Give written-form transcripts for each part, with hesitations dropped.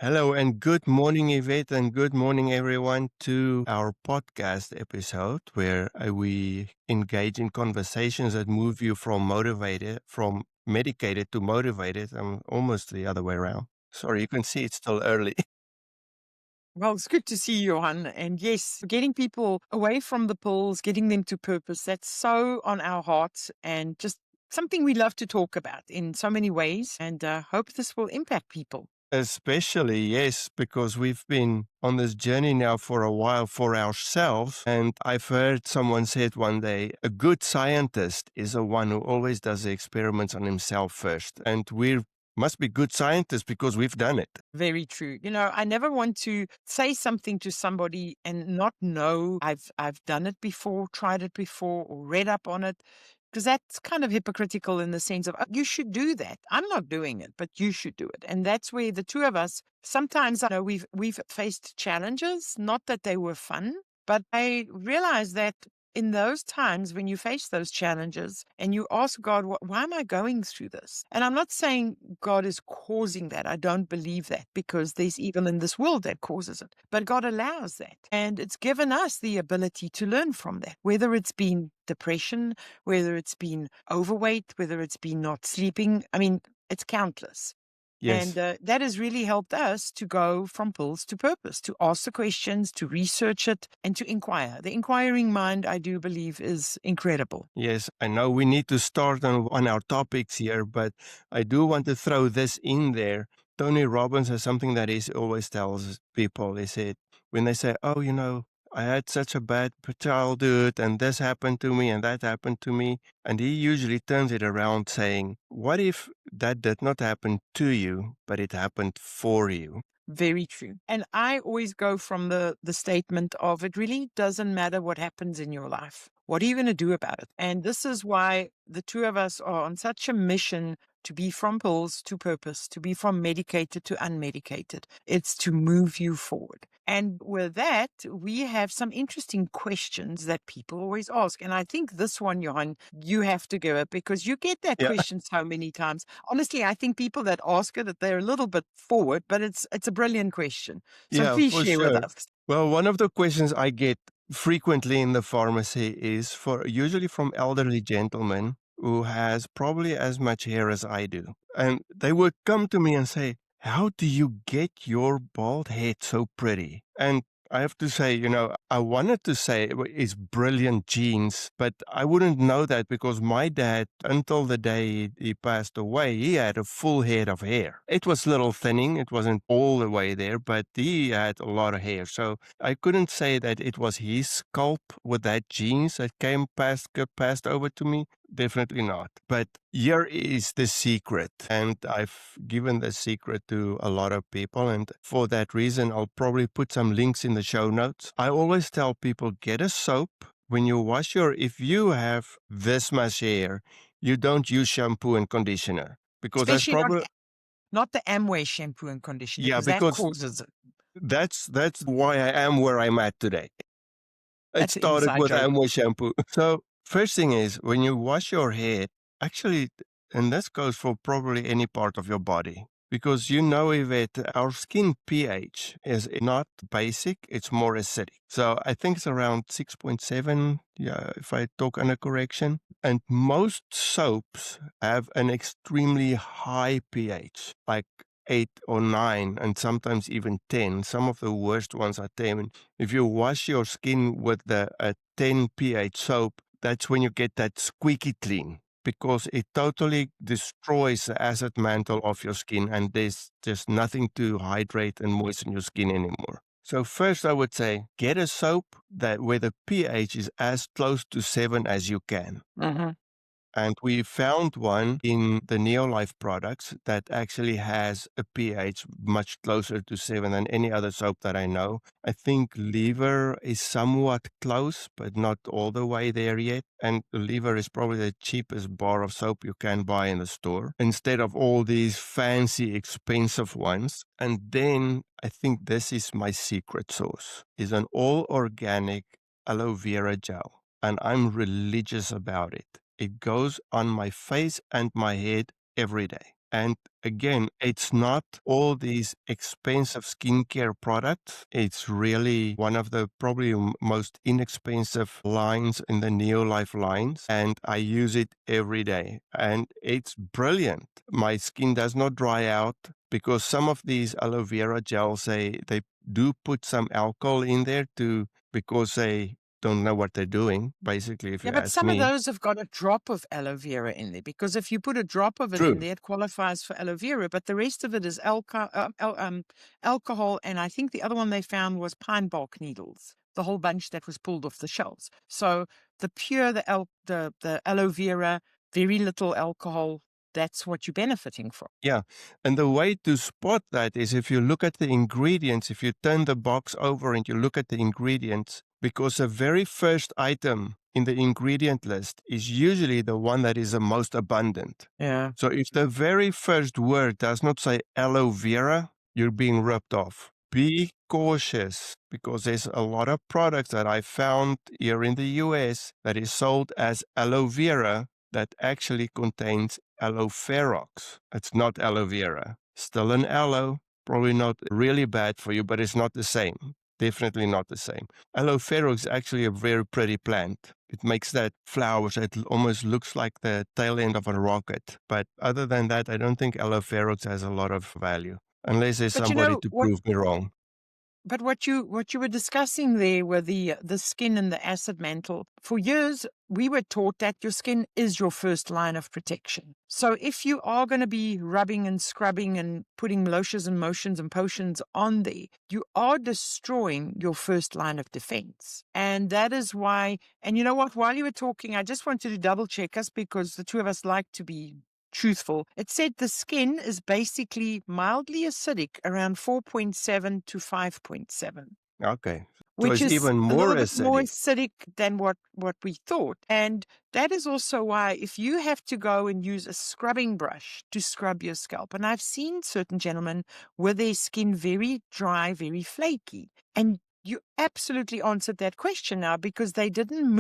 Hello and good morning, Yvette, and good morning, everyone, to our podcast episode where we engage in conversations that move you from medicated to motivated. I'm almost the other way around. Sorry, you can see it's still early. Well, it's good to see you, Johann. And yes, getting people away from the pills, getting them to purpose, that's so on our hearts and just something we love to talk about in so many ways. And hope this will impact people. Especially, yes, because we've been on this journey now for a while for ourselves. And I've heard someone said one day, a good scientist is the one who always does the experiments on himself first. And we must be good scientists because we've done it. Very true. I never want to say something to somebody and not know I've done it before, tried it before, or read up on it. Because that's kind of hypocritical in the sense of, you should do that. I'm not doing it, but you should do it. And that's where the two of us, sometimes I know we've faced challenges, not that they were fun, but I realize that in those times when you face those challenges and you ask God, why am I going through this? And I'm not saying God is causing that. I don't believe that because there's evil in this world that causes it. But God allows that. And it's given us the ability to learn from that, whether it's been depression, whether it's been overweight, whether it's been not sleeping. I mean, it's countless. And Yes. that has really helped us to go from pills to purpose, to ask the questions, to research it, and to inquire. The inquiring mind, I do believe, is incredible. Yes, I know we need to start on our topics here, but I do want to throw this in there. Tony Robbins has something that he always tells people. He said, when they say, oh, I had such a bad childhood and this happened to me and that happened to me. And he usually turns it around saying, what if that did not happen to you, but it happened for you? Very true. And I always go from the statement of it really doesn't matter what happens in your life. What are you going to do about it? And this is why the two of us are on such a mission to be from pills to purpose, to be from medicated to unmedicated. It's to move you forward. And with that, we have some interesting questions that people always ask. And I think this one, Johan, you have to give it because you get that Yeah. question so many times. Honestly, I think people that ask it, that they're a little bit forward, but it's a brilliant question. So Yeah, please for share with sure. us. Well, one of the questions I get frequently in the pharmacy is usually from elderly gentlemen who has probably as much hair as I do. And they would come to me and say, how do you get your bald head so pretty? And I have to say, I wanted to say it's brilliant genes, but I wouldn't know that because my dad, until the day he passed away, he had a full head of hair. It was little thinning. It wasn't all the way there, but he had a lot of hair. So I couldn't say that it was his scalp with that genes that got passed over to me. Definitely not. But here is the secret. And I've given the secret to a lot of people. And for that reason, I'll probably put some links in the show notes. I always tell people, get a soap. When you if you have this much hair, you don't use shampoo and conditioner because that's Especially probably, not the Amway shampoo and conditioner, yeah, because that because causes it. that's why I am where I'm at today. It That's an started inside with joke. Amway shampoo. So first thing is when you wash your hair, actually, and this goes for probably any part of your body, because Yvette, our skin pH is not basic, it's more acidic. So I think it's around 6.7, yeah, if I talk under correction. And most soaps have an extremely high pH, like 8 or 9, and sometimes even 10. Some of the worst ones are 10. If you wash your skin with a 10 pH soap, that's when you get that squeaky clean because it totally destroys the acid mantle of your skin and there's just nothing to hydrate and moisten your skin anymore. So first I would say get a soap where the pH is as close to 7 as you can. Mm-hmm. And we found one in the Neolife products that actually has a pH much closer to 7 than any other soap that I know. I think Lever is somewhat close, but not all the way there yet. And Lever is probably the cheapest bar of soap you can buy in the store instead of all these fancy, expensive ones. And then I think this is my secret sauce, is an all organic aloe vera gel. And I'm religious about it. It goes on my face and my head every day. And again, it's not all these expensive skincare products. It's really one of the probably most inexpensive lines in the Neolife lines. And I use it every day. And it's brilliant. My skin does not dry out because some of these aloe vera gels, they do put some alcohol in there because they don't know what they're doing, basically, if you Yeah, but ask some of me. those have got a drop of aloe vera in there because if you put a drop of it in True. there, it qualifies for aloe vera, but the rest of it is alcohol. And I think the other one they found was pine bark needles, the whole bunch that was pulled off the shelves. So the pure, the aloe vera, very little alcohol, that's what you're benefiting from. Yeah. And the way to spot that is if you look at the ingredients, if you turn the box over and you look at the ingredients, because the very first item in the ingredient list is usually the one that is the most abundant. Yeah. So if the very first word does not say aloe vera, you're being ripped off. Be cautious because there's a lot of products that I found here in the US that is sold as aloe vera that actually contains aloe ferox. It's not aloe vera. Still an aloe, probably not really bad for you, but it's not the same. Definitely not the same. Aloe ferox is actually a very pretty plant. It makes that flower that almost looks like the tail end of a rocket. But other than that, I don't think aloe ferox has a lot of value, unless there's But somebody to what prove me wrong. But what you were discussing there were the skin and the acid mantle. For years, we were taught that your skin is your first line of protection. So if you are going to be rubbing and scrubbing and putting lotions and motions and potions on there, you are destroying your first line of defense. And that is why, and you know what, while you were talking, I just wanted to double check us because the two of us like to be truthful. It said the skin is basically mildly acidic, around 4.7 to 5.7, Okay. So which it's is even a more little bit more acidic. acidic than what we thought. And that is also why if you have to go and use a scrubbing brush to scrub your scalp, and I've seen certain gentlemen with their skin very dry, very flaky, and you absolutely answered that question now because they didn't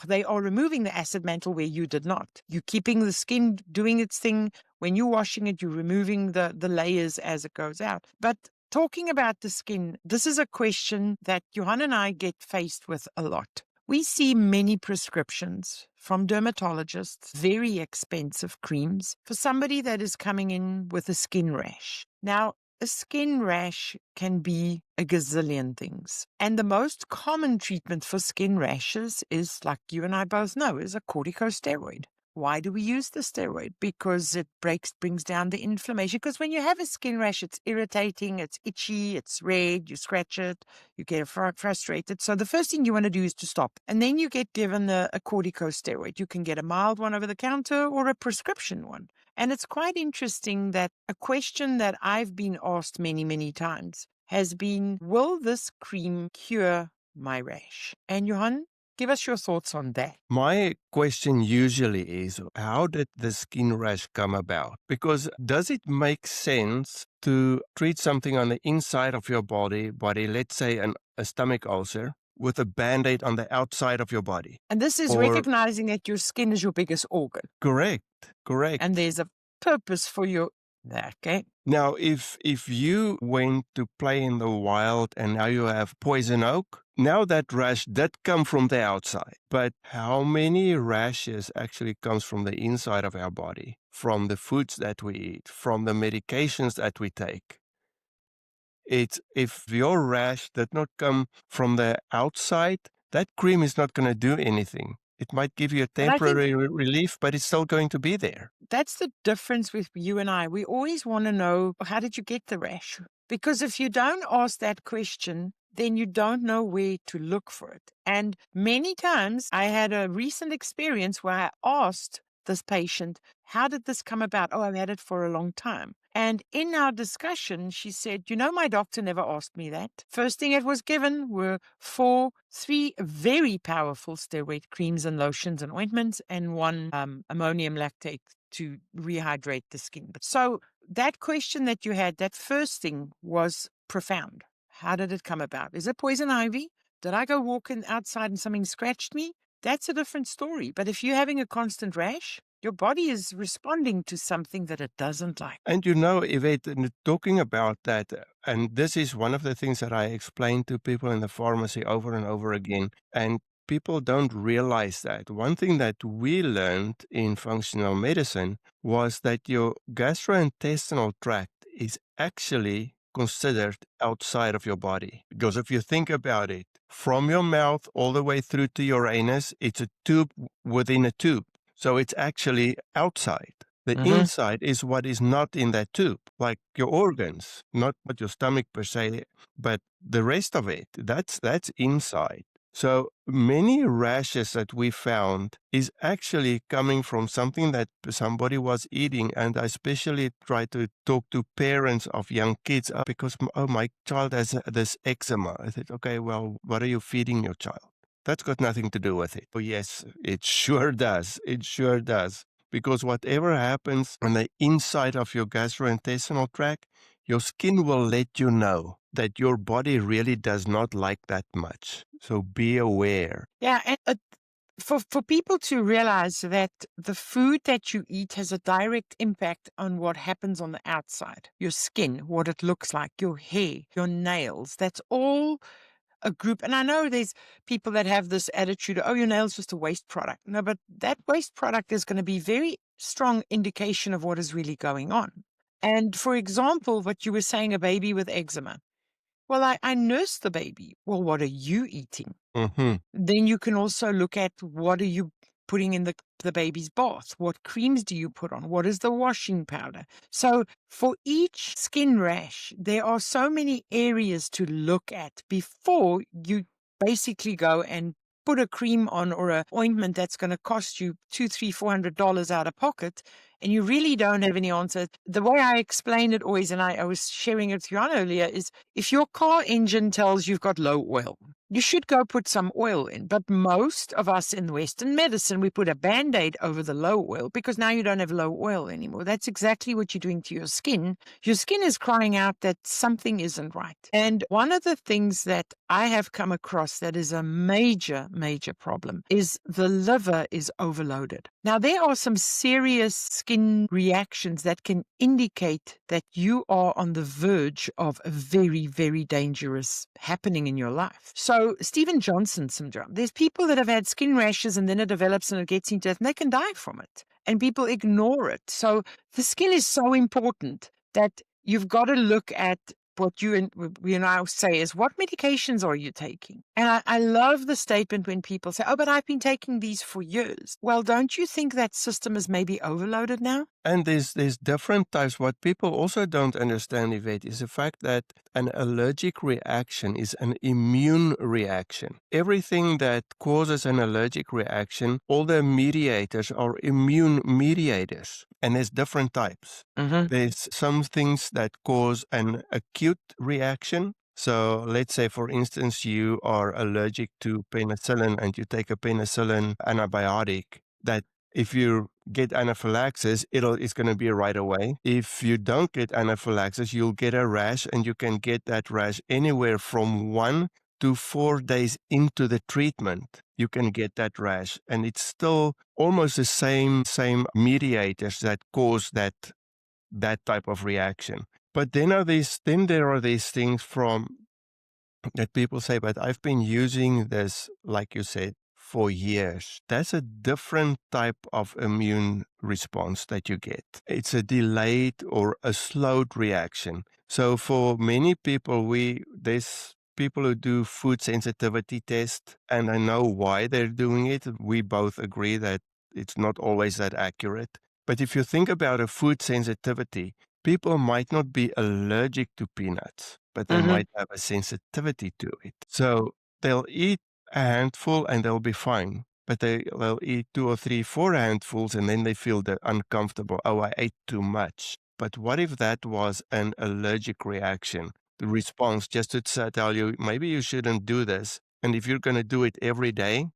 they are removing the acid mantle where you did not. You're keeping the skin doing its thing. When you're washing it, you're removing the layers as it goes out. But talking about the skin, this is a question that Johann and I get faced with a lot. We see many prescriptions from dermatologists, very expensive creams for somebody that is coming in with a skin rash. Now, a skin rash can be a gazillion things. And the most common treatment for skin rashes is, like you and I both know, is a corticosteroid. Why do we use the steroid? Because it brings down the inflammation. Because when you have a skin rash, it's irritating, it's itchy, it's red, you scratch it, you get frustrated. So the first thing you want to do is to stop. And then you get given a corticosteroid. You can get a mild one over the counter or a prescription one. And it's quite interesting that a question that I've been asked many, many times has been, will this cream cure my rash? And Johan, give us your thoughts on that. My question usually is, how did the skin rash come about? Because does it make sense to treat something on the inside of your body, let's say a stomach ulcer, with a band-aid on the outside of your body? And this is Or recognizing that your skin is your biggest organ correct, and correct. there's a purpose for your, okay. Now, if you went to play in the wild and now you have poison oak, now that rash did come from the outside. But how many rashes actually comes from the inside of our body? From the foods that we eat, from the medications that we take. It's if your rash did not come from the outside, that cream is not going to do anything. It might give you a And I think temporary relief, but it's still going to be there. that's the difference with you and I. We always want to know, how did you get the rash? Because if you don't ask that question, then you don't know where to look for it. And many times I had a recent experience where I asked this patient, how did this come about? Oh, I've had it for a long time. And in our discussion, she said, my doctor never asked me that. First thing it was given were three very powerful steroid creams and lotions and ointments and one ammonium lactate to rehydrate the skin. So that question that you had, that first thing was profound. How did it come about? Is it poison ivy? Did I go walking outside and something scratched me? That's a different story. But if you're having a constant rash, Your body is responding to something that it doesn't like. And Yvette, talking about that, and this is one of the things that I explain to people in the pharmacy over and over again, and people don't realize that. One thing that we learned in functional medicine was that your gastrointestinal tract is actually considered outside of your body. Because if you think about it, from your mouth all the way through to your anus, it's a tube within a tube. So it's actually outside. The Mhm. inside is what is not in that tube, like your organs, not your stomach per se, but the rest of it, that's inside. So many rashes that we found is actually coming from something that somebody was eating. And I especially try to talk to parents of young kids because, oh, my child has this eczema. I said, okay, well, what are you feeding your child? That's got nothing to do with it. Oh, yes, it sure does. It sure does. Because whatever happens on the inside of your gastrointestinal tract, your skin will let you know that your body really does not like that much. So be aware. Yeah, and for people to realize that the food that you eat has a direct impact on what happens on the outside, your skin, what it looks like, your hair, your nails. That's all a group. And I know there's people that have this attitude, oh, your nail's just a waste product. No, but that waste product is going to be very strong indication of what is really going on. And for example, what you were saying, a baby with eczema. Well, I nursed the baby. Well, what are you eating? Mm-hmm. Then you can also look at what are you putting in the baby's bath? What creams do you put on? What is the washing powder? So for each skin rash, there are so many areas to look at before you basically go and put a cream on or a ointment that's going to cost you $200, $300, $400 out of pocket, and you really don't have any answer. The way I explain it always, and I was sharing it with Johann earlier, is if your car engine tells you've got low oil, you should go put some oil in. But most of us in Western medicine, we put a Band-Aid over the low oil because now you don't have low oil anymore. That's exactly what you're doing to your skin. Your skin is crying out that something isn't right. And one of the things that I have come across that is a major, major problem is the liver is overloaded. Now, there are some serious skin reactions that can indicate that you are on the verge of a very, very dangerous happening in your life. So, Steven Johnson syndrome, there's people that have had skin rashes and then it develops and it gets into it and they can die from it. And people ignore it. So, the skin is so important that you've got to look at what you now say is, what medications are you taking? And I love the statement when people say, oh, but I've been taking these for years. Well, don't you think that system is maybe overloaded now? And there's different types. What people also don't understand, Yvette, is the fact that an allergic reaction is an immune reaction. Everything that causes an allergic reaction, all the mediators are immune mediators, and there's different types. Mm-hmm. There's some things that cause an acute reaction. So let's say, for instance, you are allergic to penicillin and you take a penicillin antibiotic that if you get anaphylaxis, it's going to be right away. If you don't get anaphylaxis, you'll get a rash, and you can get that rash anywhere from 1 to 4 days into the treatment. You can get that rash, and it's still almost the same mediators that cause that type of reaction. But then there are these things from that people say, but I've been using this, like you said, for years. That's a different type of immune response that you get. It's a delayed or a slowed reaction. So for many people, there's people who do food sensitivity tests, and I know why they're doing it. We both agree that it's not always that accurate. But if you think about a food sensitivity, people might not be allergic to peanuts, but they Mm-hmm. might have a sensitivity to it. So they'll eat a handful and they'll be fine. But they'll eat 2 or 3, 4 handfuls and then they feel uncomfortable. Oh, I ate too much. But what if that was an allergic reaction? The response just to tell you, maybe you shouldn't do this. And if you're going to do it every day,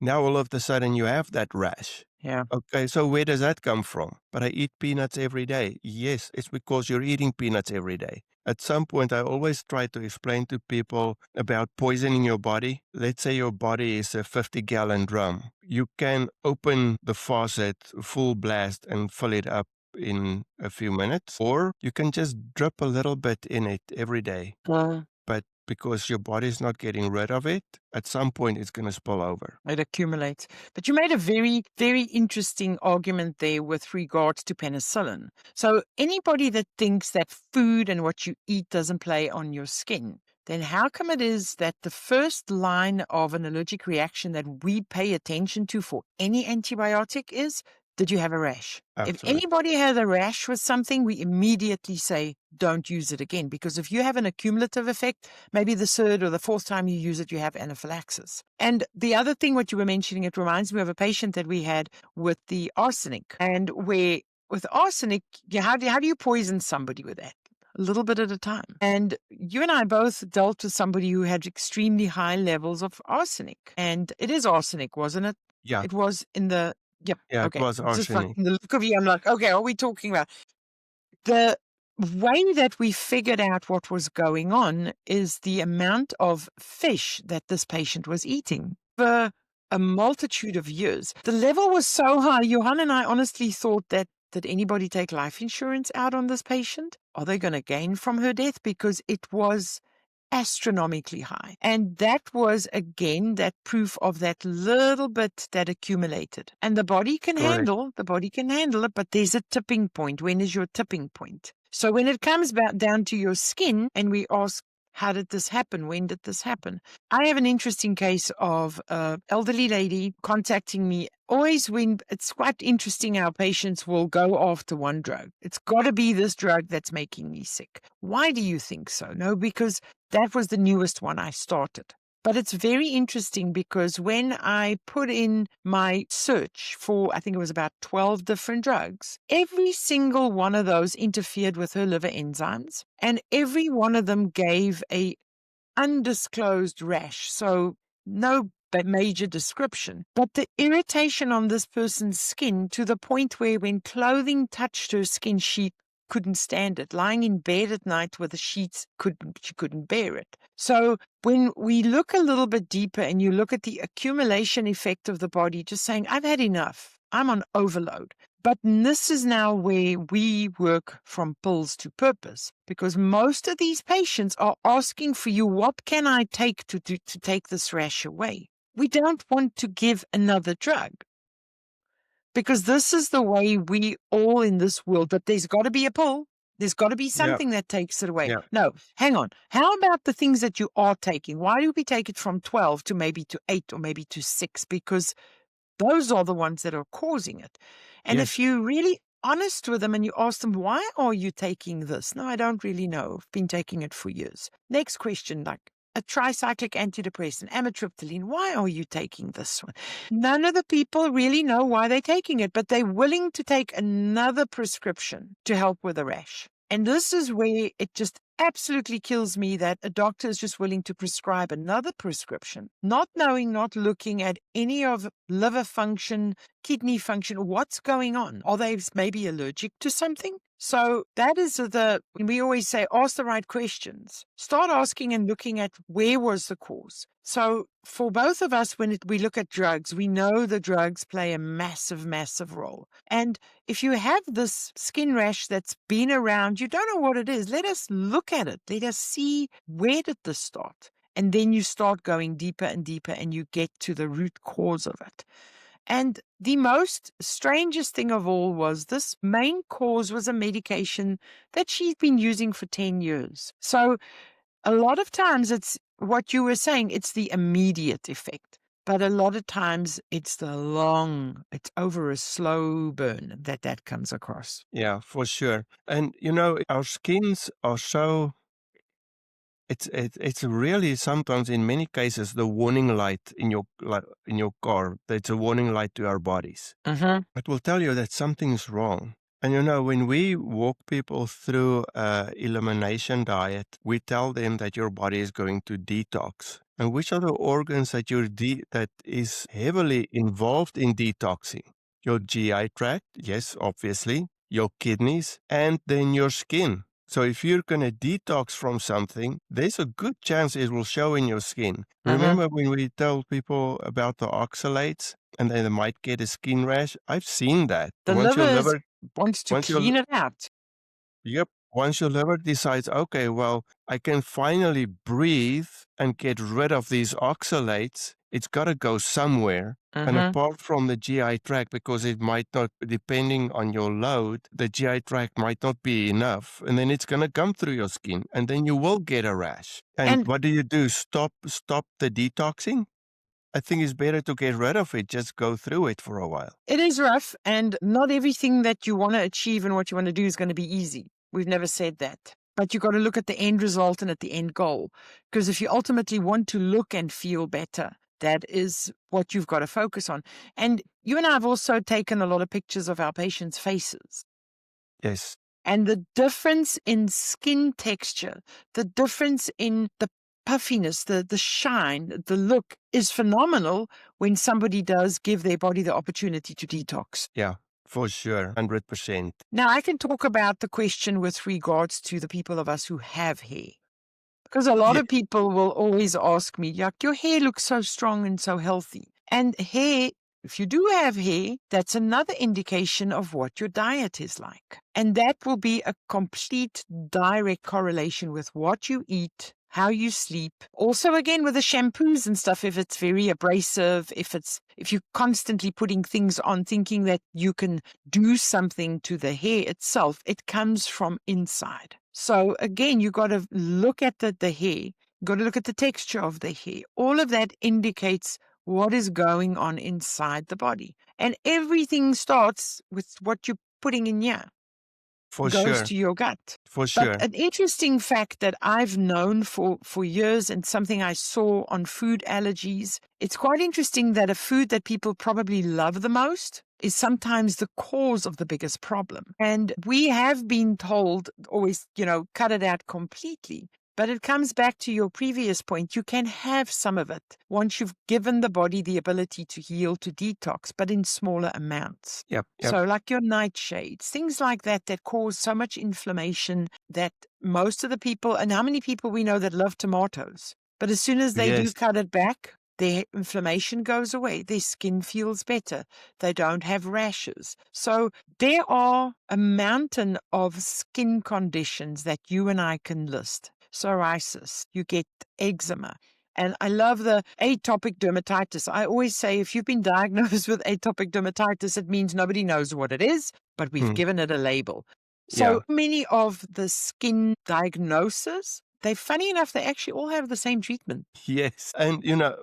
now all of a sudden you have that rash. Yeah. Okay, so where does that come from? But I eat peanuts every day. Yes, it's because you're eating peanuts every day. At some point, I always try to explain to people about poisoning your body. Let's say your body is a 50-gallon drum. You can open the faucet full blast and fill it up in a few minutes, or you can just drip a little bit in it every day. But because your body's not getting rid of it, at some point it's going to spill over. It accumulates. But you made a very, very interesting argument there with regards to penicillin. So anybody that thinks that food and what you eat doesn't play on your skin, then how come it is that the first line of an allergic reaction that we pay attention to for any antibiotic is, did you have a rash? If Absolutely. anybody has a rash with something, we immediately say, don't use it again. Because if you have an accumulative effect, maybe the third or the fourth time you use it, you have anaphylaxis. And the other thing, what you were mentioning, it reminds me of a patient that we had with the arsenic. And where with arsenic, how do you poison somebody with that? A little bit at a time. And you and I both dealt with somebody who had extremely high levels of arsenic. And it is arsenic, wasn't it? Yeah. It was in the, yep. Yeah, it Okay. was Just like arsenic. in the look of you, I'm like, okay, are we talking about the way that we figured out what was going on is the amount of fish that this patient was eating for a multitude of years. The level was so high. Johann and I honestly thought that did anybody take life insurance out on this patient? Are they going to gain from her death? Because it was astronomically high. And that was, again, that proof of that little bit that accumulated. And the body can Correct. handle it, but there's a tipping point. When is your tipping point? So when it comes back down to your skin and we ask, how did this happen? When did this happen? I have an interesting case of an elderly lady contacting me. Always when it's quite interesting how patients will go after one drug. It's got to be this drug that's making me sick. Why do you think so? No, because that was the newest one I started. But it's very interesting because when I put in my search for, I think it was about 12 different drugs, every single one of those interfered with her liver enzymes, and every one of them gave a undisclosed rash. So no major description, but the irritation on this person's skin to the point where when clothing touched her skin, she couldn't stand it. Lying in bed at night with the sheets, she couldn't bear it. So when we look a little bit deeper and you look at the accumulation effect of the body, just saying, I've had enough, I'm on overload. But this is now where we work from pills to purpose, because most of these patients are asking for you, what can I take to take this rash away? We don't want to give another drug, because this is the way we all in this world, that there's got to be a pill. There's got to be Yeah. something that takes it away. Yeah. No, hang on. How about the things that you are taking? Why do we take it from 12 to maybe to 8 or maybe to 6? Because those are the ones that are causing it. And if Yes. you're really honest with them and you ask them, why are you taking this? No, I don't really know. I've been taking it for years. Next question, like a tricyclic antidepressant, amitriptyline. Why are you taking this one? None of the people really know why they're taking it, but they're willing to take another prescription to help with a rash. And this is where it just absolutely kills me that a doctor is just willing to prescribe another prescription, not knowing, not looking at any of liver function, kidney function, what's going on. Are they maybe allergic to something? So that is we always say, ask the right questions. Start asking and looking at where was the cause. So for both of us, when we look at drugs, we know the drugs play a massive, massive role. And if you have this skin rash that's been around, you don't know what it is, let us look at it. Let us see, where did this start? And then you start going deeper and deeper and you get to the root cause of it. And the most strangest thing of all was this main cause was a medication that she'd been using for 10 years. So a lot of times it's what you were saying, it's the immediate effect. But a lot of times it's it's over a slow burn that comes across. Yeah, for sure. And our skins are so it's really sometimes in many cases the warning light in your car. That's a warning light to our bodies. Mm-hmm. It will tell you that something's wrong. And when we walk people through a elimination diet, we tell them that your body is going to detox. And which are the organs that that is heavily involved in detoxing? Your GI tract, yes, obviously, your kidneys, and then your skin. So if you're going to detox from something, there's a good chance it will show in your skin. Uh-huh. Remember when we told people about the oxalates and they might get a skin rash? I've seen that. The liver wants to Once your clean it out. Yep. Once your liver decides, okay, well, I can finally breathe and get rid of these oxalates, it's got to go somewhere. And Uh-huh. apart from the GI tract, because it might not, depending on your load, the GI tract might not be enough. And then it's going to come through your skin and then you will get a rash. And And what do? Stop the detoxing? I think it's better to get rid of it. Just go through it for a while. it is rough, and not everything that you want to achieve and what you want to do is going to be easy. We've never said that. But you got to look at the end result and at the end goal. Because if you ultimately want to look and feel better, that is what you've got to focus on. And you and I have also taken a lot of pictures of our patients' faces. Yes. And the difference in skin texture, the difference in the puffiness, the shine, the look is phenomenal when somebody does give their body the opportunity to detox. Yeah, for sure. 100%. Now, I can talk about the question with regards to the people of us who have hair. Because a lot Yeah, of people will always ask me, like, your hair looks so strong and so healthy. And hair, if you do have hair, that's another indication of what your diet is like. And that will be a complete direct correlation with what you eat, how you sleep. Also, again, with the shampoos and stuff, if it's very abrasive, if you're constantly putting things on thinking that you can do something to the hair itself, it comes from inside. So again, you got to look at the hair, you got to look at the texture of the hair. All of that indicates what is going on inside the body. And everything starts with what you're putting in here, for goes sure. to your gut. For But sure. an interesting fact that I've known for years and something I saw on food allergies, it's quite interesting that a food that people probably love the most is sometimes the cause of the biggest problem. And we have been told always, cut it out completely. But it comes back to your previous point. You can have some of it once you've given the body the ability to heal, to detox, but in smaller amounts. Yep. Yep. So, like your nightshades, things like that cause so much inflammation that most of the people, and how many people we know that love tomatoes, but as soon as they do Yes. cut it back, their inflammation goes away. Their skin feels better. They don't have rashes. So, there are a mountain of skin conditions that you and I can list. Psoriasis, you get eczema. And I love the atopic dermatitis. I always say if you've been diagnosed with atopic dermatitis, it means nobody knows what it is, but we've Mm. given it a label. Yeah. So many of the skin diagnoses, funny enough, they actually all have the same treatment. Yes. And,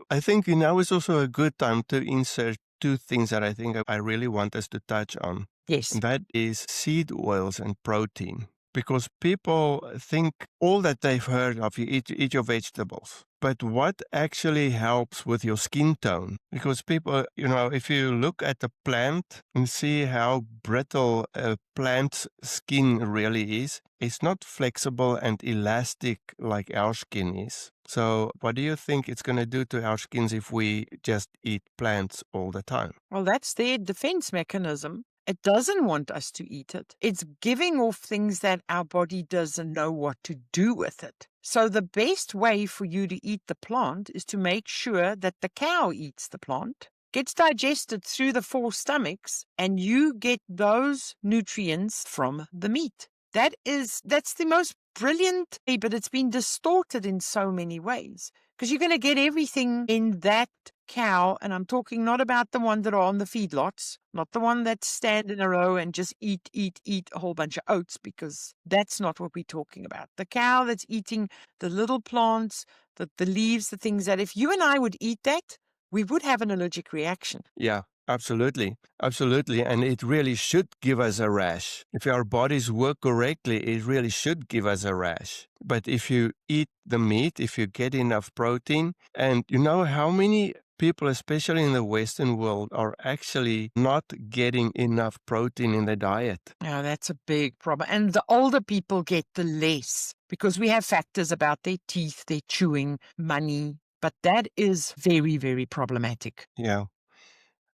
I think now is also a good time to insert two things that I think I really want us to touch on. Yes. And that is seed oils and protein. Because people think all that they've heard of, you eat your vegetables. But what actually helps with your skin tone? Because people, if you look at a plant and see how brittle a plant's skin really is, it's not flexible and elastic like our skin is. So what do you think it's going to do to our skins if we just eat plants all the time? Well, that's their defense mechanism. It doesn't want us to eat it. It's giving off things that our body doesn't know what to do with it. So, the best way for you to eat the plant is to make sure that the cow eats the plant, gets digested through the four stomachs, and you get those nutrients from the meat. That's the most brilliant way, but it's been distorted in so many ways because you're going to get everything in that cow. And I'm talking not about the one that are on the feedlots, not the one that stand in a row and just eat a whole bunch of oats, because that's not what we're talking about. The cow that's eating the little plants, the leaves, the things that if you and I would eat that, we would have an allergic reaction. Yeah, absolutely. Absolutely. And it really should give us a rash. If our bodies work correctly, it really should give us a rash. But if you eat the meat, if you get enough protein, and you know how many people, especially in the Western world, are actually not getting enough protein in their diet. Now, that's a big problem. And the older people get the less because we have factors about their teeth, their chewing, money. But that is very, very problematic. Yeah.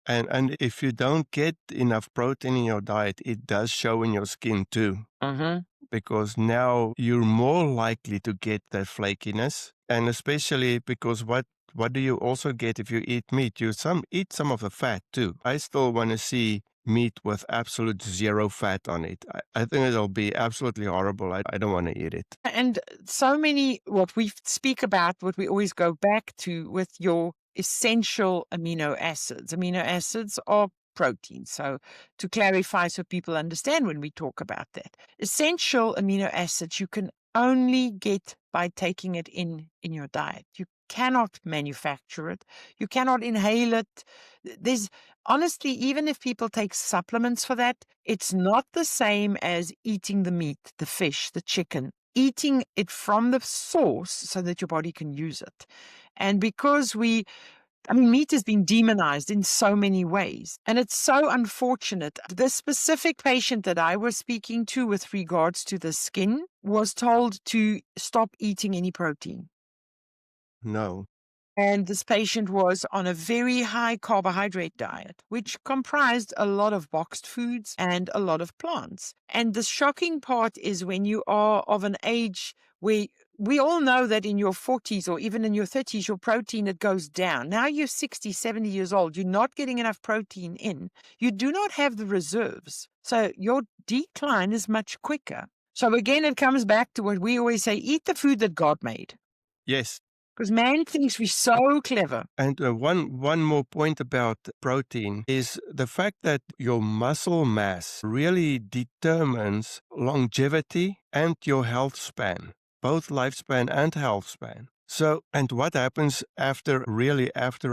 And if you don't get enough protein in your diet, it does show in your skin too, Mm-hmm. because now you're more likely to get that flakiness. And especially because what do you also get if you eat meat? You eat some of the fat too. I still want to see meat with absolute zero fat on it. I think it'll be absolutely horrible. I don't want to eat it. And so many, what we speak about, what we always go back to with your essential amino acids. Amino acids are protein. So to clarify so people understand when we talk about that, essential amino acids you can only get by taking it in your diet. You cannot manufacture it. You cannot inhale it. There's honestly, even if people take supplements for that, it's not the same as eating the meat, the fish, the chicken, eating it from the source so that your body can use it. And because meat has been demonized in so many ways. And it's so unfortunate. The specific patient that I was speaking to with regards to the skin was told to stop eating any protein. No. And this patient was on a very high carbohydrate diet, which comprised a lot of boxed foods and a lot of plants. And the shocking part is when you are of an age where we all know that in your 40s or even in your 30s, your protein, it goes down. Now you're 60, 70 years old. You're not getting enough protein in. You do not have the reserves. So your decline is much quicker. So again, it comes back to what we always say, eat the food that God made. Yes. Because man thinks we're so clever. And one more point about protein is the fact that your muscle mass really determines longevity and your health span, both lifespan and health span. So, and what happens after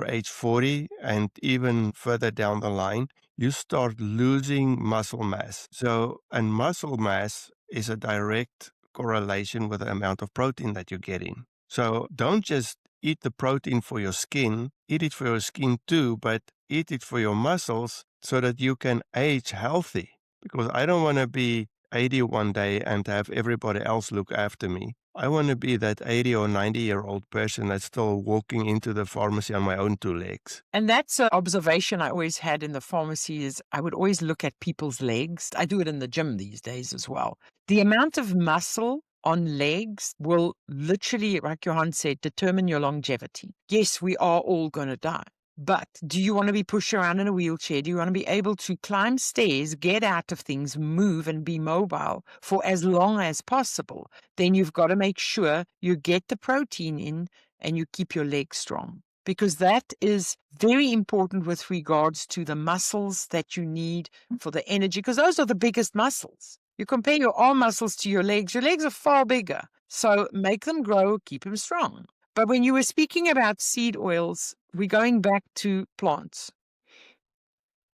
age 40 and even further down the line, you start losing muscle mass. So, and muscle mass is a direct correlation with the amount of protein that you're getting. So don't just eat the protein for your skin, eat it for your skin too, but eat it for your muscles so that you can age healthy. Because I don't want to be 80 one day and have everybody else look after me. I want to be that 80 or 90-year-old person that's still walking into the pharmacy on my own two legs. And that's an observation I always had in the pharmacy is I would always look at people's legs. I do it in the gym these days as well. The amount of muscle on legs will literally, like Johann said, determine your longevity. Yes, we are all going to die. But do you want to be pushed around in a wheelchair? Do you want to be able to climb stairs, get out of things, move, and be mobile for as long as possible? Then you've got to make sure you get the protein in and you keep your legs strong, because that is very important with regards to the muscles that you need for the energy, because those are the biggest muscles. You compare your arm muscles to your legs are far bigger. So make them grow, keep them strong. But when you were speaking about seed oils, we're going back to plants.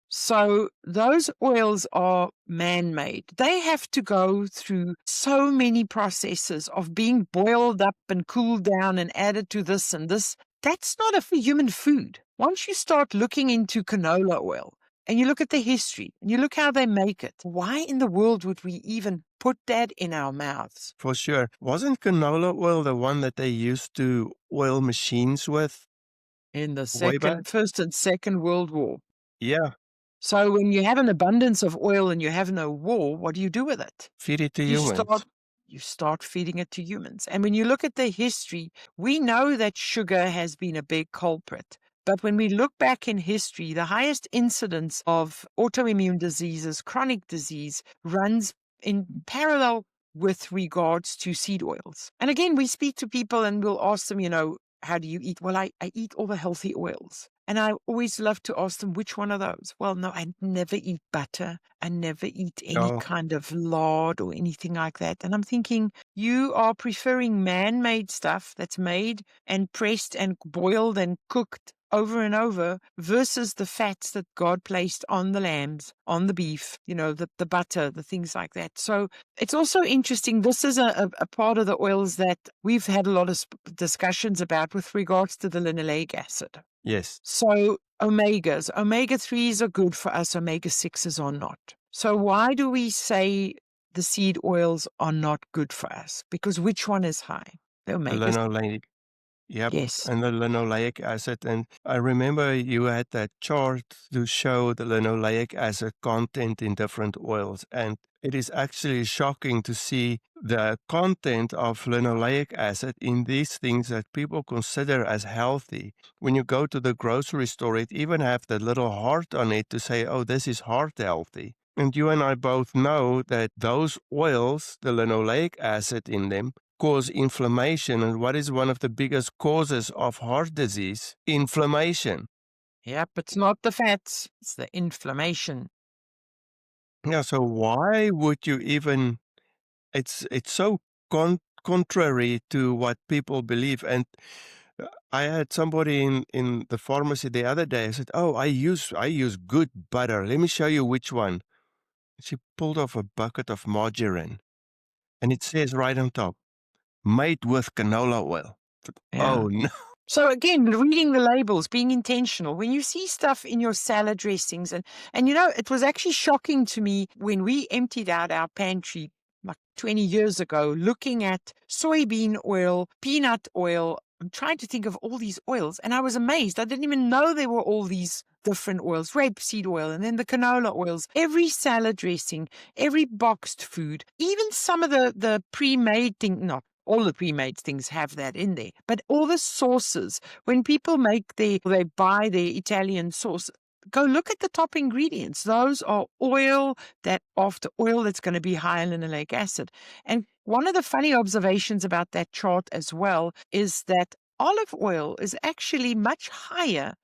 So those oils are man-made. They have to go through so many processes of being boiled up and cooled down and added to this and this. That's not a human food. Once you start looking into canola oil and you look at the history and you look how they make it, why in the world would we even put that in our mouths? For sure. Wasn't canola oil the one that they used to oil machines with In the way back? First and Second World War. Yeah, So when you have an abundance of oil and you have no war, what do you do with it? feed it to You humans. start you start feeding it to humans. And when you look at the history, we know that sugar has been a big culprit. But when we look back in history, the highest incidence of autoimmune diseases, chronic disease, runs in parallel with regards to seed oils. And again, we speak to people and we'll ask them, how do you eat? Well, I eat all the healthy oils. And I always love to ask them, which one are those? Well, no, I never eat butter. I never eat any Oh, kind of lard or anything like that. And I'm thinking, you are preferring man-made stuff that's made and pressed and boiled and cooked over and over versus the fats that God placed on the lambs, on the beef, the butter, the things like that. So it's also interesting. This is a part of the oils that we've had a lot of discussions about with regards to the linoleic acid. yes. So omegas, omega-3s are good for us, omega-6s are not. So why do we say the seed oils are not good for us? Because which one is high? The The omega. linoleic. Yep, Yes. and the linoleic acid. And I remember you had that chart to show the linoleic acid content in different oils. And it is actually shocking to see the content of linoleic acid in these things that people consider as healthy. When you go to the grocery store, it even have the little heart on it to say, oh, this is heart healthy. And you and I both know that those oils, the linoleic acid in them, cause inflammation. And what is one of the biggest causes of heart disease? Inflammation. Yep, it's not the fats, it's the inflammation. Yeah, so why would you even it's so contrary to what people believe. And I had somebody in the pharmacy the other day. I said, "Oh, I use good butter. Let me show you which one." She pulled off a bucket of margarine, and it says right on top, "Made with canola oil." Yeah. Oh, no. So again, reading the labels, being intentional. When you see stuff in your salad dressings, and it was actually shocking to me when we emptied out our pantry like 20 years ago, looking at soybean oil, peanut oil. I'm trying to think of all these oils, and I was amazed. I didn't even know there were all these different oils, rapeseed oil, and then the canola oils. Every salad dressing, every boxed food, even some of the pre-made thing, not all the pre-made things have that in there. But all the sauces, when people they buy their Italian sauce, go look at the top ingredients. Those are oil that's going to be high in linoleic acid. And one of the funny observations about that chart as well is that olive oil is actually much higher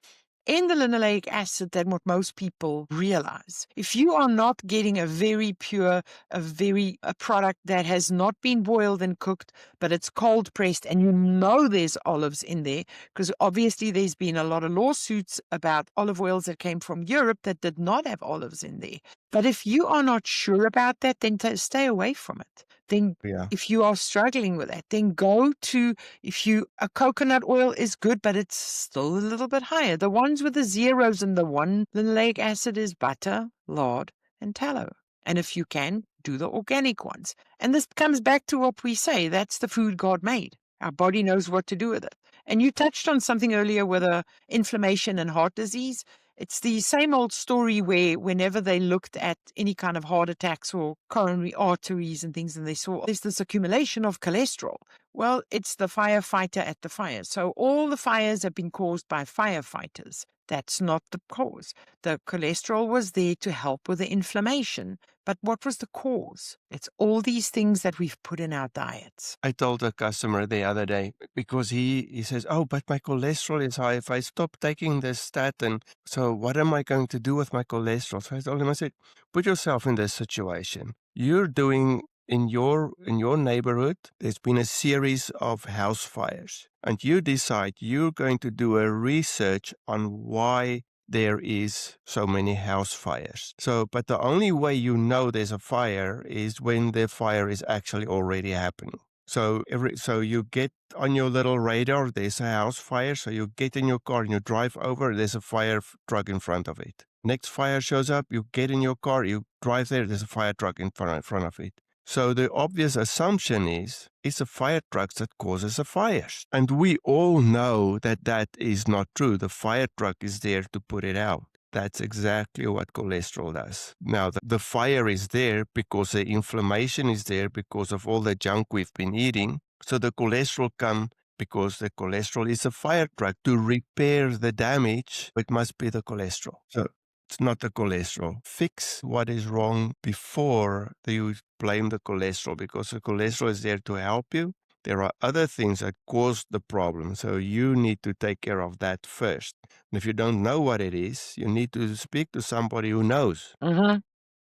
in the linoleic acid than what most people realize. If you are not getting a very pure, a product that has not been boiled and cooked, but it's cold pressed, and there's olives in there, because obviously there's been a lot of lawsuits about olive oils that came from Europe that did not have olives in there. But if you are not sure about that, then stay away from it. Then Yeah. if you are struggling with that, then go to a coconut oil is good, but it's still a little bit higher. The ones with the zeros and the one linoleic acid is butter, lard, and tallow. And if you can, do the organic ones. And this comes back to what we say, that's the food God made. Our body knows what to do with it. And you touched on something earlier with inflammation and heart disease. It's the same old story where whenever they looked at any kind of heart attacks or coronary arteries and things, and they saw there's this accumulation of cholesterol. Well, it's the firefighter at the fire. So all the fires have been caused by firefighters. That's not the cause. The cholesterol was there to help with the inflammation. But what was the cause? It's all these things that we've put in our diets. I told a customer the other day because he says, "Oh, but my cholesterol is high. If I stop taking this statin, so what am I going to do with my cholesterol?" So I told him, I said, "Put yourself in this situation. You're doing in your neighborhood, there's been a series of house fires, and you decide you're going to do a research on why there is so many house fires. So, but the only way you know there's a fire is when the fire is actually already happening. So you get on your little radar, there's a house fire. So you get in your car and you drive over, there's a fire truck in front of it. Next fire shows up, you get in your car, you drive there, there's a fire truck in front of it. So the obvious assumption is it's a fire truck that causes a fire. And we all know that that is not true. The fire truck is there to put it out. That's exactly what cholesterol does. Now, the fire is there because the inflammation is there because of all the junk we've been eating. So the cholesterol come because the cholesterol is a fire truck to repair the damage. It must be the cholesterol. So it's not the cholesterol. Fix what is wrong before you blame the cholesterol, because the cholesterol is there to help you. There are other things that cause the problem. So you need to take care of that first. And if you don't know what it is, you need to speak to somebody who knows. Mm-hmm.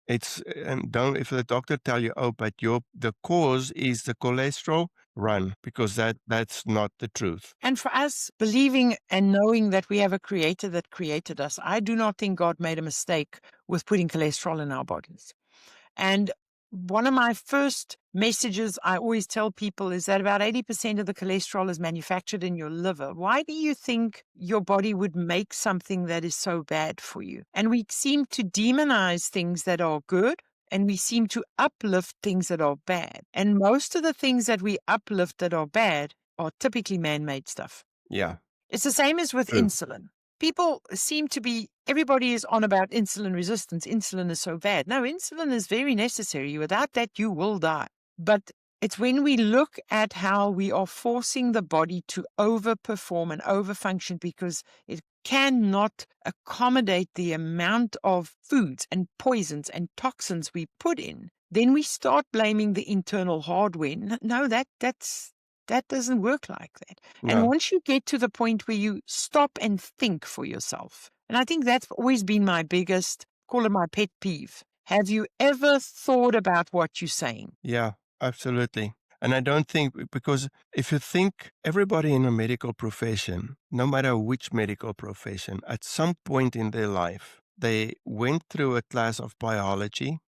If the doctor tell you, oh, but the cause is the cholesterol, run, because that's not the truth. And for us, believing and knowing that we have a creator that created us, I do not think God made a mistake with putting cholesterol in our bodies. And one of my first messages I always tell people is that about 80% of the cholesterol is manufactured in your liver. Why do you think your body would make something that is so bad for you? And we seem to demonize things that are good, and we seem to uplift things that are bad. And most of the things that we uplift that are bad are typically man-made stuff. Yeah. It's the same as with True. insulin. People seem to be, everybody is on about insulin resistance. Insulin is so bad. No, insulin is very necessary. Without that, you will die. But it's when we look at how we are forcing the body to overperform and overfunction because it cannot accommodate the amount of foods and poisons and toxins we put in, then we start blaming the internal hardware. No, that doesn't work like that. And No. once you get to the point where you stop and think for yourself, and I think that's always been my biggest, call it my pet peeve. Have you ever thought about what you're saying? Yeah, absolutely. And I don't think, because if you think everybody in a medical profession, no matter which medical profession, at some point in their life, they went through a class of biology,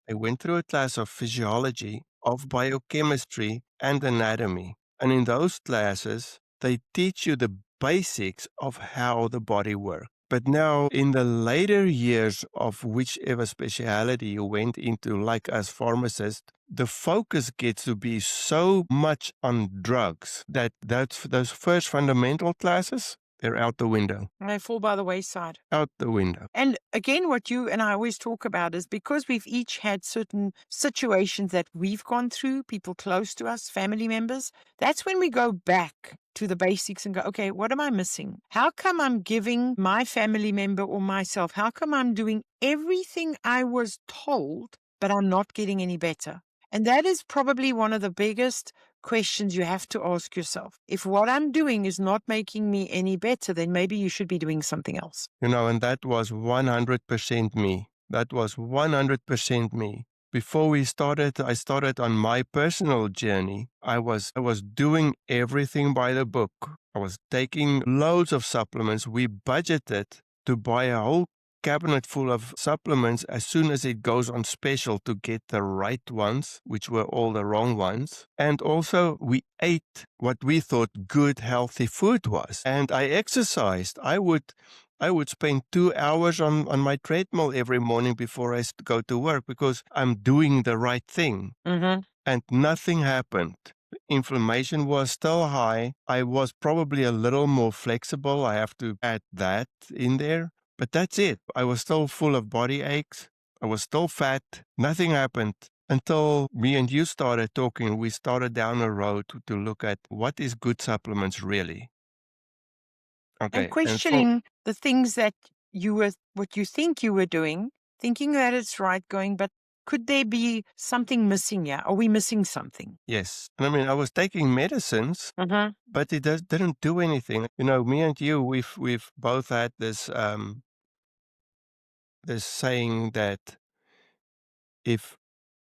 they went through a class of physiology, of biochemistry, and anatomy. And in those classes, they teach you the basics of how the body works. But now, in the later years of whichever specialty you went into, like as pharmacist, the focus gets to be so much on drugs that those first fundamental classes, they're out the window. And they fall by the wayside. Out the window. And again, what you and I always talk about is because we've each had certain situations that we've gone through, people close to us, family members, that's when we go back to the basics and go, okay, what am I missing? How come I'm giving my family member or myself, how come I'm doing everything I was told, but I'm not getting any better? And that is probably one of the biggest questions you have to ask yourself. If what I'm doing is not making me any better, then maybe you should be doing something else. And that was 100% me. That was 100% me. Before I started on my personal journey. I was doing everything by the book. I was taking loads of supplements. We budgeted to buy a whole cabinet full of supplements as soon as it goes on special to get the right ones, which were all the wrong ones. And also we ate what we thought good, healthy food was. And I exercised. I would spend 2 hours on my treadmill every morning before I go to work because I'm doing the right thing. Mm-hmm. And nothing happened. Inflammation was still high. I was probably a little more flexible. I have to add that in there. But that's it. I was still full of body aches. I was still fat. Nothing happened until me and you started talking. We started down a road to look at what is good supplements really. And Okay. And questioning the things that what you think you were doing, thinking that it's right, going, but could there be something missing here? Are we missing something? yes. And I mean, I was taking medicines, Mm-hmm. but it didn't do anything. Me and you, we've both had this saying that if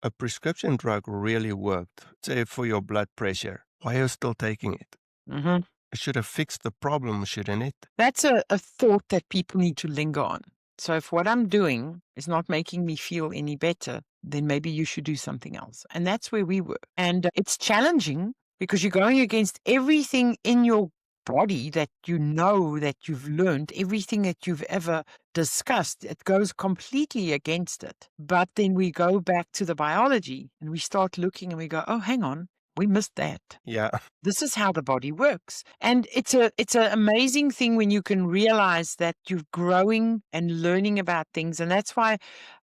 a prescription drug really worked, say for your blood pressure, why are you still taking it? Mm-hmm. It should have fixed the problem, shouldn't it? That's a thought that people need to linger on. So if what I'm doing is not making me feel any better, then maybe you should do something else. And that's where we were. And it's challenging because you're going against everything in your body that you know, that you've learned, everything that you've ever discussed. It goes completely against it. But then we go back to the biology and we start looking and we go, oh, hang on, we missed that. Yeah. This is how the body works. And it's an amazing thing when you can realize that you're growing and learning about things. And that's why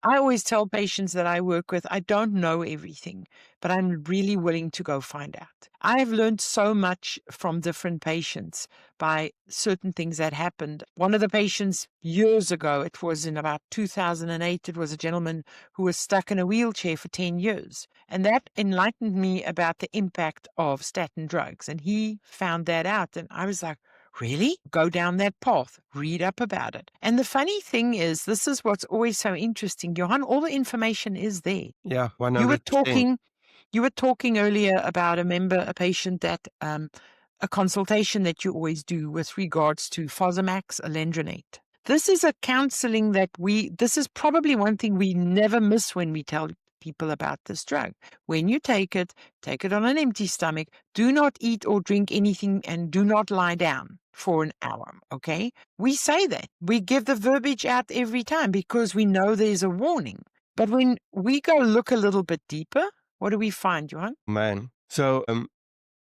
I always tell patients that I work with, I don't know everything, but I'm really willing to go find out. I've learned so much from different patients by certain things that happened. One of the patients years ago, it was in about 2008, it was a gentleman who was stuck in a wheelchair for 10 years. And that enlightened me about the impact of statin drugs. And he found that out. And I was like, really? Go down that path, read up about it. And the funny thing is, this is what's always so interesting, Johann, all the information is there. Yeah, You were 100%. talking earlier about a patient that a consultation that you always do with regards to Fosamax, alendronate. This is a counseling that this is probably one thing we never miss when we tell people about this drug. When you take it on an empty stomach. Do not eat or drink anything and do not lie down for an hour, okay? We say that. We give the verbiage out every time because we know there's a warning. But when we go look a little bit deeper, what do we find, Johann? Man. So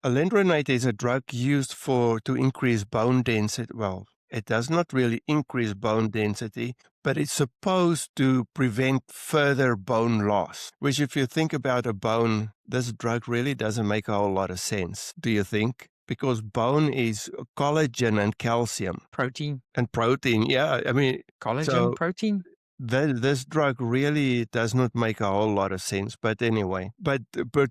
Alendronate is a drug used to increase bone density. Well, it does not really increase bone density, but it's supposed to prevent further bone loss, which if you think about a bone, this drug really doesn't make a whole lot of sense, do you think? Because bone is collagen and calcium. Protein. And protein, yeah. I mean, Collagen, so protein. this drug really does not make a whole lot of sense. But anyway, but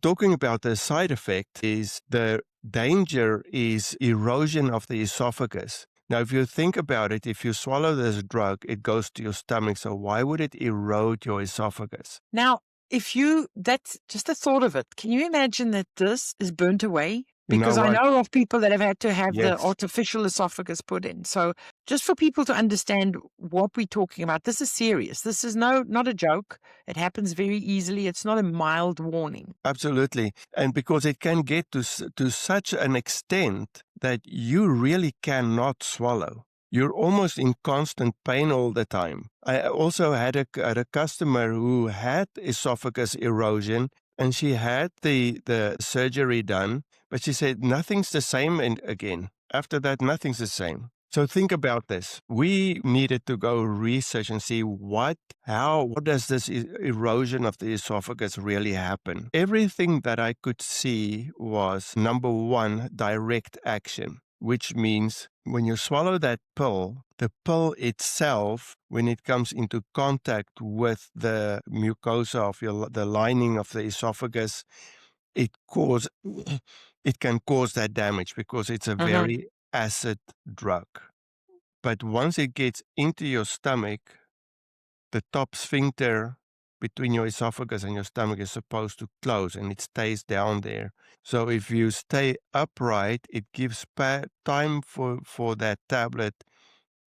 talking about the side effect is the danger is erosion of the esophagus. Now, if you think about it, if you swallow this drug, it goes to your stomach. So why would it erode your esophagus? Now, that's just the thought of it. Can you imagine that this is burnt away? You know Because I what? know of people that have had to have the Yes. artificial esophagus put in. So just for people to understand what we're talking about, this is serious. This is not a joke. It happens very easily. It's not a mild warning. Absolutely. And because it can get to such an extent that you really cannot swallow. You're almost in constant pain all the time. I also had a customer who had esophagus erosion, and she had the surgery done, but she said nothing's the same again. After that, nothing's the same. So think about this. We needed to go research and see what does this erosion of the esophagus really happen? Everything that I could see was, number one, direct action, which means when you swallow that pill, the pill itself, when it comes into contact with the mucosa of the lining of the esophagus, it cause it can cause that damage because it's a very acid drug. But once it gets into your stomach, the top sphincter between your esophagus and your stomach is supposed to close, and it stays down there. So if you stay upright, it gives time for that tablet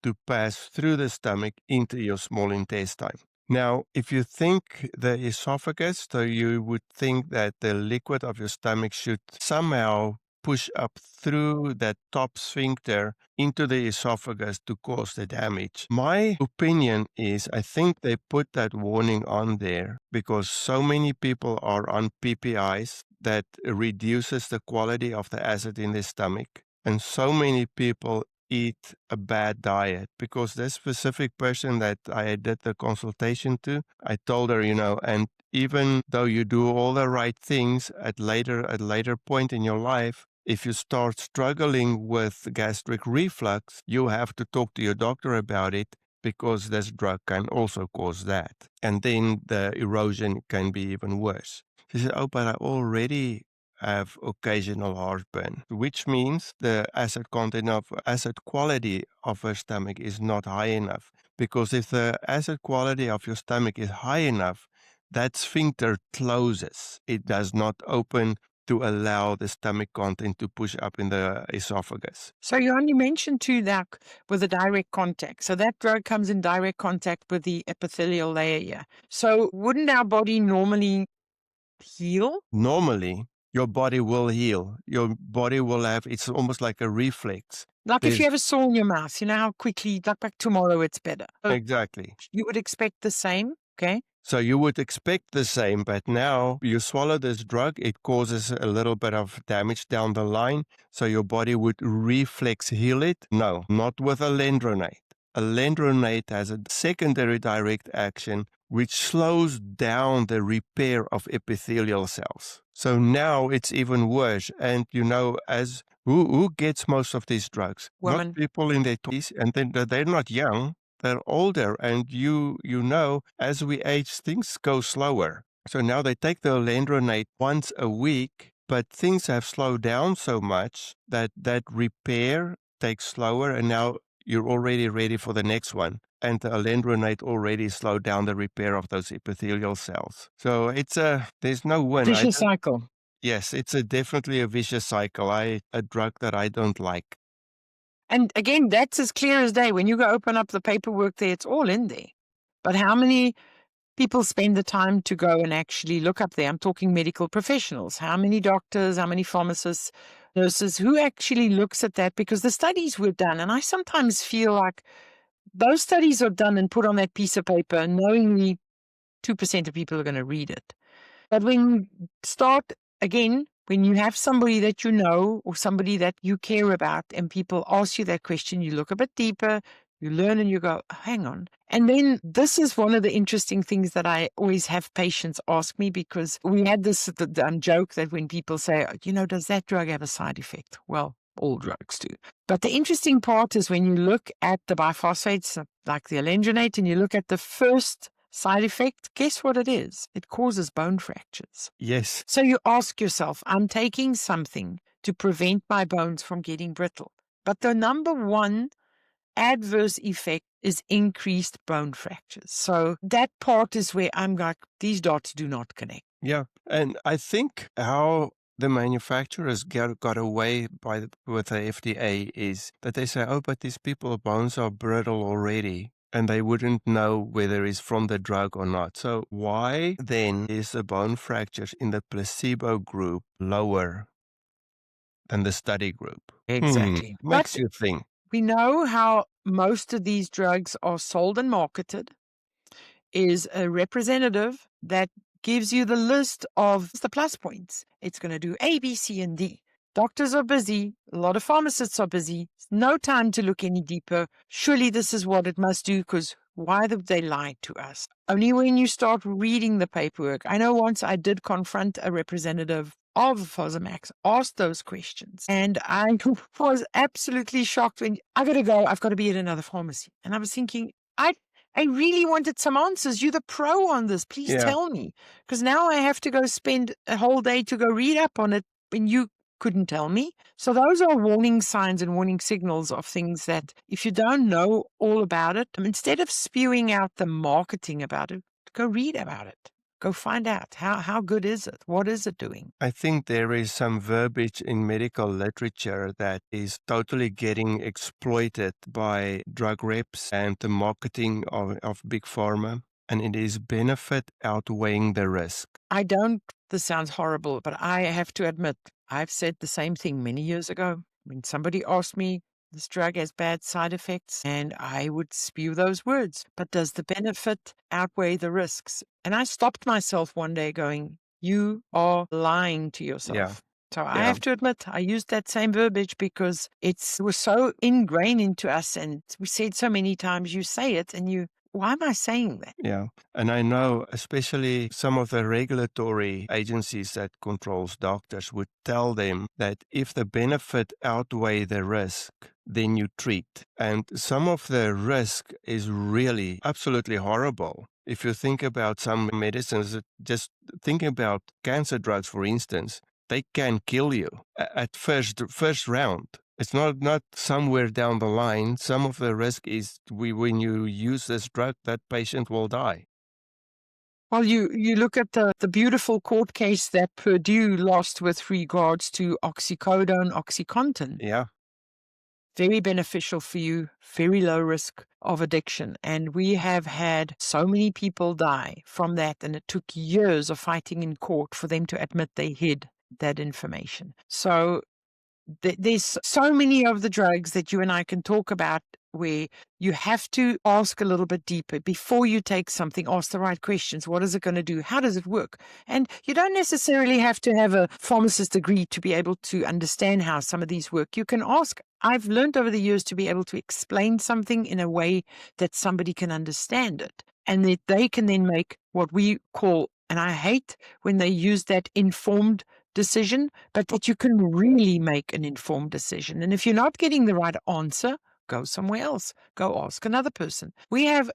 to pass through the stomach into your small intestine. Now, if you think the esophagus, so you would think that the liquid of your stomach should somehow push up through that top sphincter into the esophagus to cause the damage. My opinion is I think they put that warning on there because so many people are on PPIs that reduces the quality of the acid in their stomach. And so many people eat a bad diet because this specific person that I did the consultation to, I told her, and even though you do all the right things at later point in your life, if you start struggling with gastric reflux, you have to talk to your doctor about it because this drug can also cause that. And then the erosion can be even worse. She said, oh, but I already have occasional heartburn, which means the acid quality of her stomach is not high enough. Because if the acid quality of your stomach is high enough, that sphincter closes. It does not open to allow the stomach content to push up in the esophagus. So you only mentioned too that with the direct contact. So that drug comes in direct contact with the epithelial layer here. So wouldn't our body normally heal? Normally, your body will heal. Your body will it's almost like a reflex. Like if you have a sore in your mouth, you know how quickly, like back tomorrow, it's better. Exactly. You would expect the same, okay? So you would expect the same, but now you swallow this drug, it causes a little bit of damage down the line. So your body would reflex heal it? No, not with alendronate. Alendronate has a secondary direct action which slows down the repair of epithelial cells. So now it's even worse. And as who gets most of these drugs? Women. Not people in their 20s, and then they're not young. They're older, and as we age, things go slower. So now they take the alendronate once a week, but things have slowed down so much that repair takes slower, and now you're already ready for the next one. And the alendronate already slowed down the repair of those epithelial cells. So there's no win. Vicious cycle. Yes, it's definitely a vicious cycle. A drug that I don't like. And again, that's as clear as day. When you go open up the paperwork there, it's all in there. But how many people spend the time to go and actually look up there? I'm talking medical professionals. How many doctors, how many pharmacists, nurses, who actually looks at that? Because the studies were done. And I sometimes feel like those studies are done and put on that piece of paper, knowingly 2% of people are going to read it. But when you start, again, When you have somebody that you know or somebody that you care about and people ask you that question, you look a bit deeper, you learn and you go, hang on. And then this is one of the interesting things that I always have patients ask me, because we had this joke that when people say, does that drug have a side effect? Well, all drugs do. But the interesting part is when you look at the biphosphates, like the alendronate, and you look at the first side effect, guess what it is? It causes bone fractures. Yes. So you ask yourself, I'm taking something to prevent my bones from getting brittle. But the number one adverse effect is increased bone fractures. So that part is where I'm like, these dots do not connect. Yeah. And I think how the manufacturers got away with the FDA is that they say, oh, but these people's bones are brittle already, and they wouldn't know whether it's from the drug or not. So why then is the bone fractures in the placebo group lower than the study group? Exactly. Makes But you think. we know how most of these drugs are sold and marketed is a representative that gives you the list of the plus points. It's going to do A, B, C, and D. Doctors are busy. A lot of pharmacists are busy. No time to look any deeper. Surely this is what it must do, because why would they lie to us? Only when you start reading the paperwork. I know once I did confront a representative of Fosamax, asked those questions, and I was absolutely shocked when I got to go. I've got to be at another pharmacy. And I was thinking, I really wanted some answers. You're the pro on this. Please Yeah. tell me. Because now I have to go spend a whole day to go read up on it when you couldn't tell me. So those are warning signs and warning signals of things that if you don't know all about it, instead of spewing out the marketing about it, go read about it. Go find out how good is it? What is it doing? I think there is some verbiage in medical literature that is totally getting exploited by drug reps and the marketing of big pharma, and it is benefit outweighing the risk. This sounds horrible, but I have to admit, I've said the same thing many years ago. When somebody asked me, this drug has bad side effects, and I would spew those words. But does the benefit outweigh the risks? And I stopped myself one day going, you are lying to Yeah. yourself. So I Yeah. have to admit, I used that same verbiage because it was so ingrained into us, and we said so many times, you say it, and why am I saying that? Yeah. And I know especially some of the regulatory agencies that controls doctors would tell them that if the benefit outweigh the risk, then you treat. And some of the risk is really absolutely horrible. If you think about some medicines, just thinking about cancer drugs, for instance, they can kill you at first round. It's not somewhere down the line. Some of the risk is when you use this drug, that patient will die. Well, you look at the beautiful court case that Purdue lost with regards to oxycodone, OxyContin. Yeah. Very beneficial for you, very low risk of addiction. And we have had so many people die from that, and it took years of fighting in court for them to admit they hid that information. So there's so many of the drugs that you and I can talk about where you have to ask a little bit deeper before you take something. Ask the right questions. What is it going to do? How does it work? And you don't necessarily have to have a pharmacist degree to be able to understand how some of these work. You can ask. I've learned over the years to be able to explain something in a way that somebody can understand it, and that they can then make what we call, and I hate when they use that informed decision, but that you can really make an informed decision. And if you're not getting the right answer, go somewhere else. Go ask another person. We have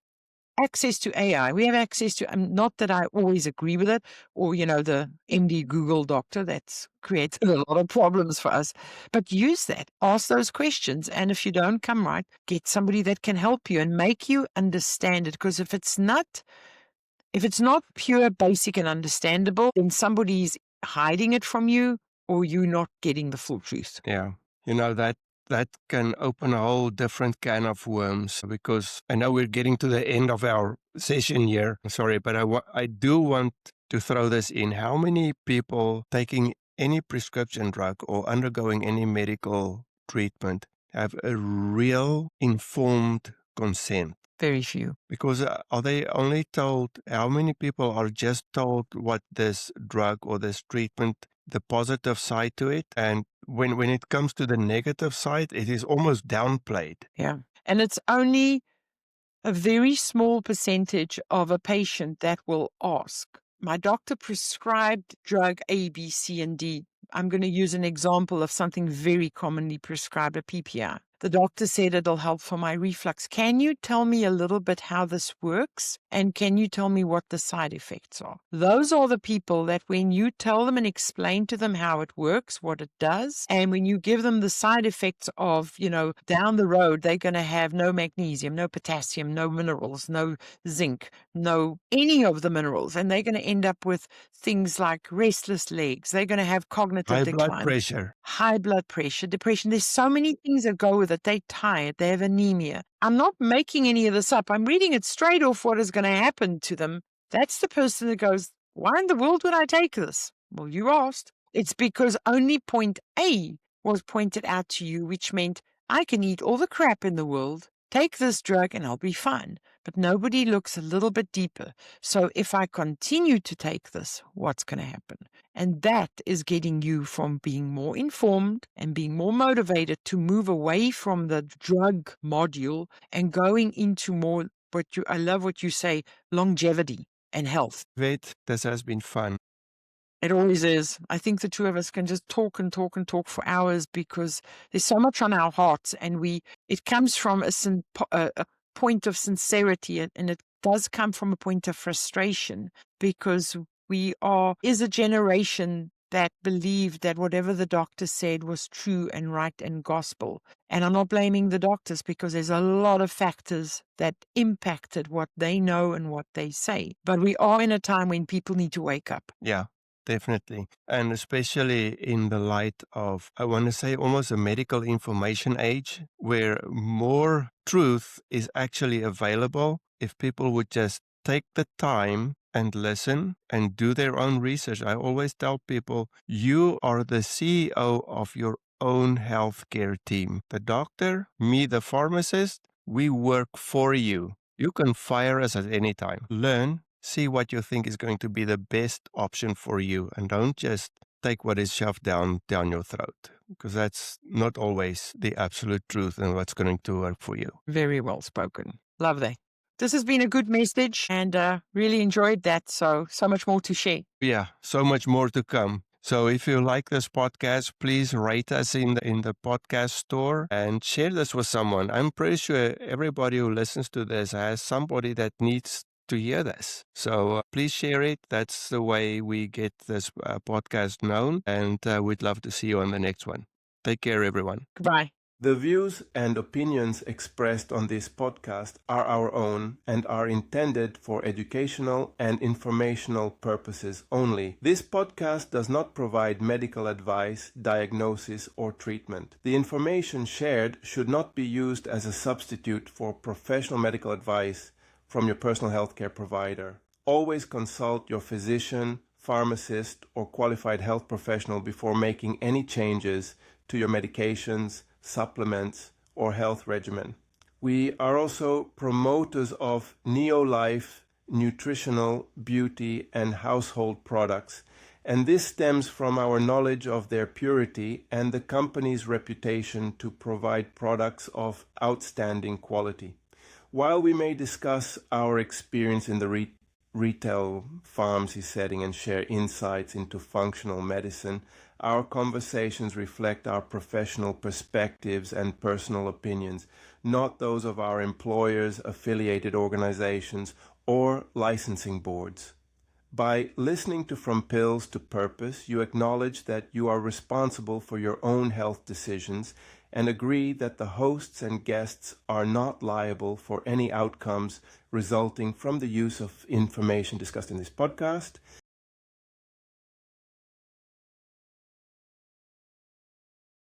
access to AI. We have access to, not that I always agree with it, or, the MD Google doctor that's created a lot of problems for us. But use that. Ask those questions. And if you don't come right, get somebody that can help you and make you understand it. Because if it's not pure, basic, and understandable, then somebody's hiding it from you, or you're not getting the full truth. Yeah. That can open a whole different can of worms, because I know we're getting to the end of our session here. Sorry, but I do want to throw this in. How many people taking any prescription drug or undergoing any medical treatment have a real informed consent? Very few. Because are they only told, how many people are just told what this drug or this treatment the positive side to it. And when it comes to the negative side, it is almost downplayed. Yeah. And it's only a very small percentage of a patient that will ask. My doctor prescribed drug A, B, C, and D. I'm going to use an example of something very commonly prescribed, a PPI. The doctor said it'll help for my reflux. Can you tell me a little bit how this works? And can you tell me what the side effects are? Those are the people that when you tell them and explain to them how it works, what it does, and when you give them the side effects of, down the road, they're going to have no magnesium, no potassium, no minerals, no zinc, no any of the minerals. And they're going to end up with things like restless legs. They're going to have cognitive High blood decline, pressure. high blood pressure, depression. There's so many things that go with it. They're tired. They have anemia. I'm not making any of this up. I'm reading it straight off what is going to happen to them. That's the person that goes, why in the world would I take this? Well, you asked. It's because only point A was pointed out to you, which meant I can eat all the crap in the world, take this drug, and I'll be fine. But nobody looks a little bit deeper. So if I continue to take this, what's going to happen? And that is getting you from being more informed and being more motivated to move away from the drug module and going into more I love what you say, longevity and health. Yvette, this has been fun. It always is. I think the two of us can just talk and talk and talk for hours because there's so much on our hearts, and it comes from a point of sincerity, and it does come from a point of frustration because is a generation that believed that whatever the doctor said was true and right and gospel. And I'm not blaming the doctors because there's a lot of factors that impacted what they know and what they say. But we are in a time when people need to wake up. Yeah. Definitely. And especially in the light of, I want to say, almost a medical information age where more truth is actually available if people would just take the time and listen and do their own research. I always tell people, you are the CEO of your own healthcare team. The doctor, me, the pharmacist, we work for you. You can fire us at any time. Learn, see what you think is going to be the best option for you, and don't just take what is shoved down your throat, because that's not always the absolute truth and what's going to work for you. Very well spoken. Lovely. This has been a good message, and really enjoyed that. So much more to share. Yeah, so much more to come. So if you like this podcast, please rate us in the podcast store and share this with someone. I'm pretty sure everybody who listens to this has somebody that needs to hear this. So please share it. That's the way we get this podcast known. And we'd love to see you on the next one. Take care, everyone. Goodbye. The views and opinions expressed on this podcast are our own and are intended for educational and informational purposes only. This podcast does not provide medical advice, diagnosis, or treatment. The information shared should not be used as a substitute for professional medical advice from your personal healthcare provider. Always consult your physician, pharmacist, or qualified health professional before making any changes to your medications, supplements, or health regimen. We are also promoters of Neolife nutritional, beauty, and household products, and this stems from our knowledge of their purity and the company's reputation to provide products of outstanding quality. While we may discuss our experience in the retail pharmacy setting and share insights into functional medicine, our conversations reflect our professional perspectives and personal opinions, not those of our employers, affiliated organizations, or licensing boards. By listening to From Pills to Purpose, you acknowledge that you are responsible for your own health decisions and agree that the hosts and guests are not liable for any outcomes resulting from the use of information discussed in this podcast.